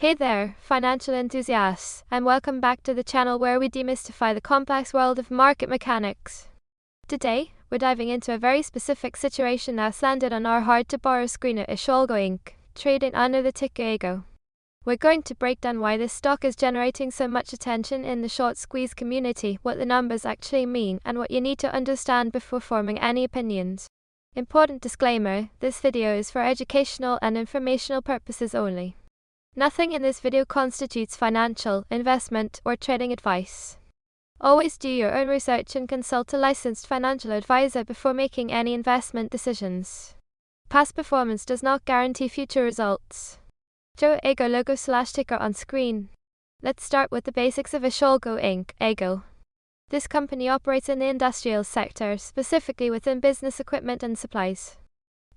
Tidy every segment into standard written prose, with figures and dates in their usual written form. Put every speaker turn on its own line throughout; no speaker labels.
Hey there, financial enthusiasts, and welcome back to the channel where we demystify the complex world of market mechanics. Today, we're diving into a very specific situation that's landed on our hard-to-borrow screen at EHGO Inc., trading under the ticker EHGO. We're going to break down why this stock is generating so much attention in the short squeeze community, what the numbers actually mean, and what you need to understand before forming any opinions. Important disclaimer, this video is for educational and informational purposes only. Nothing in this video constitutes financial, investment, or trading advice. Always do your own research and consult a licensed financial advisor before making any investment decisions. Past performance does not guarantee future results. EHGO logo/ticker on screen. Let's start with the basics of EHGO Inc., EHGO. This company operates in the industrial sector, specifically within business equipment and supplies.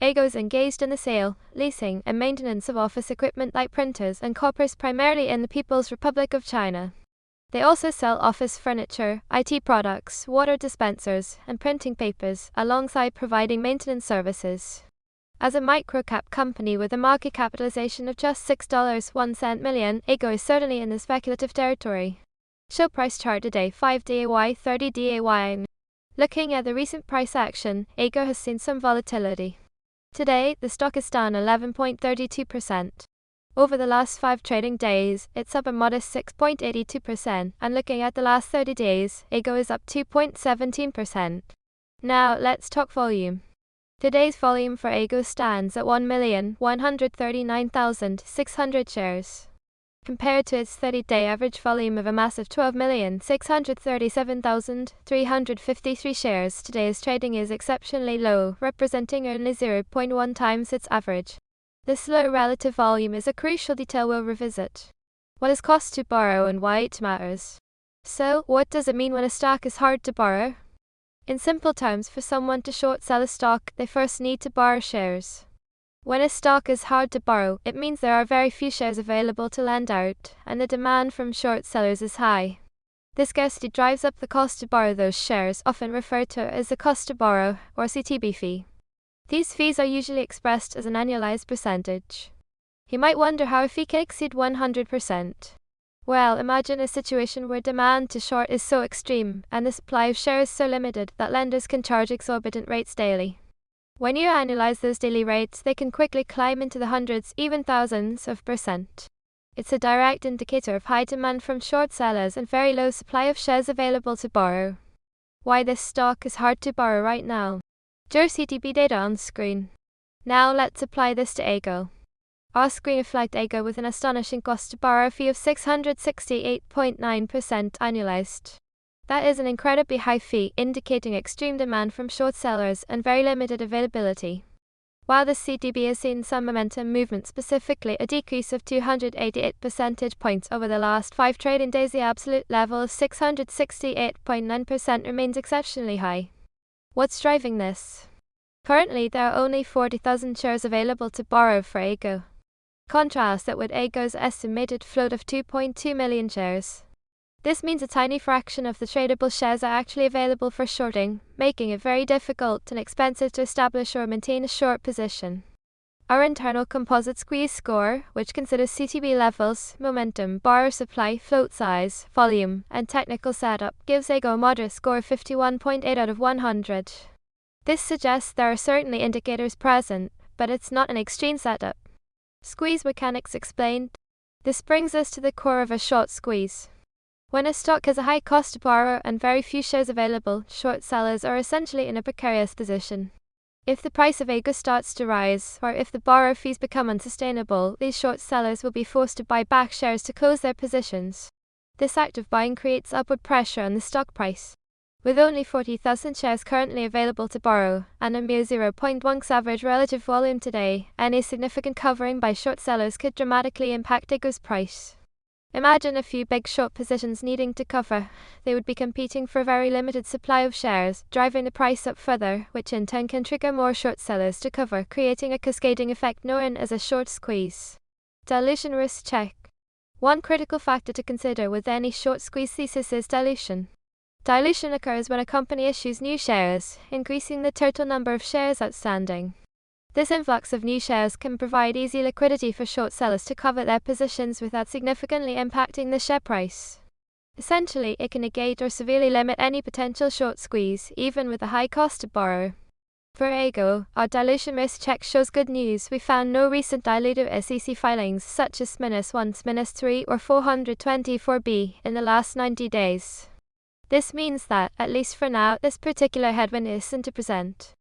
EHGO is engaged in the sale, leasing, and maintenance of office equipment like printers and copiers primarily in the People's Republic of China. They also sell office furniture, IT products, water dispensers, and printing papers, alongside providing maintenance services. As a micro-cap company with a market capitalization of just $6.01 million, EHGO is certainly in the speculative territory. Show price chart today, 5 DAY, 30 DAY. Looking at the recent price action, EHGO has seen some volatility. Today, the stock is down 11.32%. Over the last 5 trading days, it's up a modest 6.82%, and looking at the last 30 days, EHGO is up 2.17%. Now, let's talk volume. Today's volume for EHGO stands at 1,139,600 shares. Compared to its 30-day average volume of a massive 12,637,353 shares, today's trading is exceptionally low, representing only 0.1 times its average. This low relative volume is a crucial detail we'll revisit. What is cost to borrow and why it matters? So, what does it mean when a stock is hard to borrow? In simple terms, for someone to short sell a stock, they first need to borrow shares. When a stock is hard to borrow, it means there are very few shares available to lend out, and the demand from short sellers is high. This scarcity drives up the cost to borrow those shares, often referred to as the cost to borrow, or CTB fee. These fees are usually expressed as an annualized percentage. You might wonder how a fee can exceed 100%. Well, imagine a situation where demand to short is so extreme, and the supply of shares so limited that lenders can charge exorbitant rates daily. When you annualize those daily rates, they can quickly climb into the hundreds, even thousands of percent. It's a direct indicator of high demand from short sellers and very low supply of shares available to borrow. Why this stock is hard to borrow right now. Your CTB data on screen. Now let's apply this to EHGO. Our screen reflects EHGO with an astonishing cost to borrow fee of 668.9% annualized. That is an incredibly high fee, indicating extreme demand from short sellers and very limited availability. While the CTB has seen some momentum movement, specifically a decrease of 288 percentage points over the last 5 trading days, the absolute level of 668.9% remains exceptionally high. What's driving this? Currently, there are only 40,000 shares available to borrow for EHGO. Contrast that with EHGO's estimated float of 2.2 million shares. This means a tiny fraction of the tradable shares are actually available for shorting, making it very difficult and expensive to establish or maintain a short position. Our internal composite squeeze score, which considers CTB levels, momentum, borrower supply, float size, volume, and technical setup, gives EHGO a moderate score of 51.8 out of 100. This suggests there are certainly indicators present, but it's not an extreme setup. Squeeze mechanics explained. This brings us to the core of a short squeeze. When a stock has a high cost to borrow and very few shares available, short sellers are essentially in a precarious position. If the price of EHGO starts to rise, or if the borrower fees become unsustainable, these short sellers will be forced to buy back shares to close their positions. This act of buying creates upward pressure on the stock price. With only 40,000 shares currently available to borrow, and a mere 0.1x average relative volume today, any significant covering by short sellers could dramatically impact EHGO's price. Imagine a few big short positions needing to cover. They would be competing for a very limited supply of shares, driving the price up further, which in turn can trigger more short sellers to cover, creating a cascading effect known as a short squeeze. Dilution risk check. One critical factor to consider with any short squeeze thesis is dilution. Dilution occurs when a company issues new shares, increasing the total number of shares outstanding. This influx of new shares can provide easy liquidity for short sellers to cover their positions without significantly impacting the share price. Essentially, it can negate or severely limit any potential short squeeze, even with a high cost to borrow. For EHGO, our dilution risk check shows good news. We found no recent dilutive SEC filings such as -1, -3 or 424B in the last 90 days. This means that, at least for now, this particular headwind isn't to present.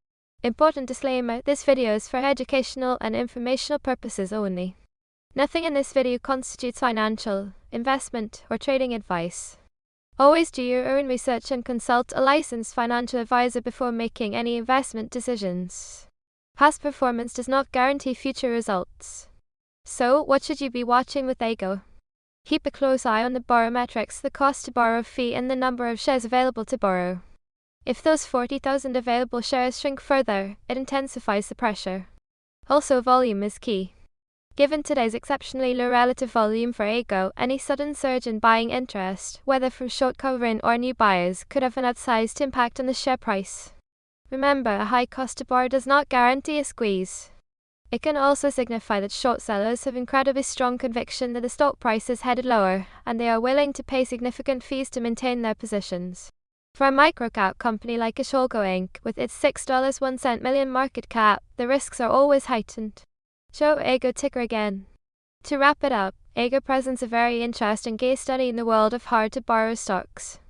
Important disclaimer, this video is for educational and informational purposes only. Nothing in this video constitutes financial, investment, or trading advice. Always do your own research and consult a licensed financial advisor before making any investment decisions. Past performance does not guarantee future results. So, what should you be watching with EHGO? Keep a close eye on the borrow metrics, the cost to borrow fee, and the number of shares available to borrow. If those 40,000 available shares shrink further, it intensifies the pressure. Also, volume is key. Given today's exceptionally low relative volume for EHGO, any sudden surge in buying interest, whether from short covering or new buyers, could have an outsized impact on the share price. Remember, a high cost to borrow does not guarantee a squeeze. It can also signify that short sellers have incredibly strong conviction that the stock price is headed lower, and they are willing to pay significant fees to maintain their positions. For a microcap company like EHGO Inc., with its $6.01 million market cap, the risks are always heightened. Show EHGO ticker again. To wrap it up, EHGO presents a very interesting case study in the world of hard-to-borrow stocks.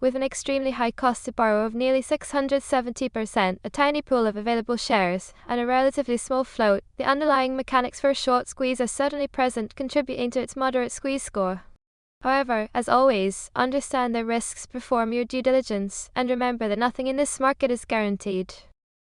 With an extremely high cost to borrow of nearly 670%, a tiny pool of available shares, and a relatively small float, the underlying mechanics for a short squeeze are certainly present, contributing to its moderate squeeze score. However, as always, understand the risks, perform your due diligence, and remember that nothing in this market is guaranteed.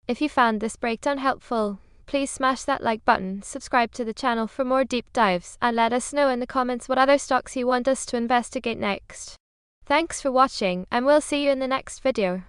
If you found this breakdown helpful, please smash that like button, subscribe to the channel for more deep dives, and let us know in the comments what other stocks you want us to investigate next. Thanks for watching, and we'll see you in the next video.